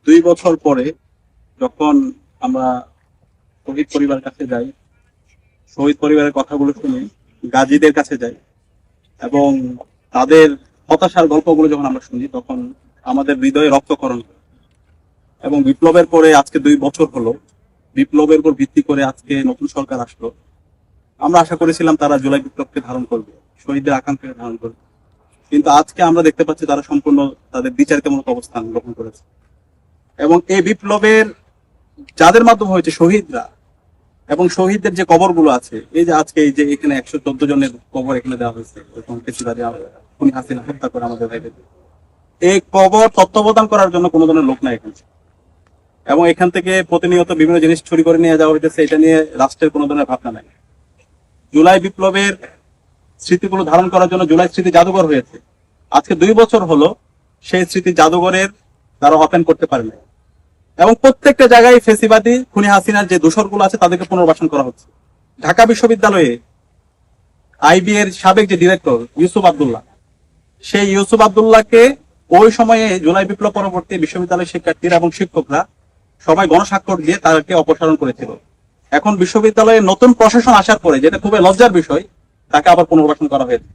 2 বছর পরে যখন আমরা শহীদ পরিবারের কাছে যাই, শহীদ পরিবারের কথাগুলো শুনি, গাজীদের কাছে যাই এবং তাদের হতাশার গল্পগুলো যখন আমরা শুনি, তখন আমাদের হৃদয়ে রক্তক্ষরণ হয়। এবং বিপ্লবের পরে আজকে 2 বছর হলো, বিপ্লবের উপর ভিত্তি করে আজকে নতুন সরকার আসলো। আমরা আশা করেছিলাম তারা জুলাই বিপ্লবকে ধারণ করবে, শহীদদের আকাঙ্ক্ষাকে ধারণ করবে, কিন্তু আজকে আমরা দেখতে পাচ্ছি তারা সম্পূর্ণ তাদের বিচারিতমূলক অবস্থান গ্রহণ করেছে। এবং এই বিপ্লবের যাদের মাধ্যমে হয়েছে শহীদরা, এবং শহীদদের যে কবরগুলো আছে, এই যে আজকে এই যে এখানে 114 জনের কবর এখানে দেওয়া হয়েছে, খুনি হাসিনা হত্যা করে আমাদের ভাইদের, এই কবর তত্ত্বাবধান করার জন্য কোনো ধরনের লোক নাই এখানে। এবং এখান থেকে প্রতিনিয়ত বিভিন্ন জিনিস চুরি করে নিয়ে যাওয়া হইতেছে, এটা নিয়ে রাষ্ট্রের কোনো ধরনের ভাবনা নাই। জুলাই বিপ্লবের স্মৃতিগুলো ধারণ করার জন্য জুলাই স্মৃতি জাদুঘর হয়েছে। আজকে 2 বছর হলো সেই স্মৃতি জাদুঘরের তারা ওপেন করতে পারে না। এবং প্রত্যেকটা জায়গায় ফেসিবাদী খুনি হাসিনার যে দোসরগুলো আছে তাদেরকে পুনর্বাসন করা হচ্ছে। ঢাকা বিশ্ববিদ্যালয়ে আইবি এর সাবেক যে ডিরেক্টর ইউসুফ আব্দুল্লাহ, সেই ইউসুফ আব্দুল্লাহকে ওই সময়ে জুলাই বিপ্লব পরবর্তী বিশ্ববিদ্যালয়ের শিক্ষার্থীরা এবং শিক্ষকরা সবাই গণস্বাক্ষর দিয়ে তাদেরকে অপসারণ করেছিল। এখন বিশ্ববিদ্যালয়ে নতুন প্রশাসন আসার পরে, যেটা খুবই লজ্জার বিষয়, তাকে আবার পুনর্বাসন করা হয়েছে।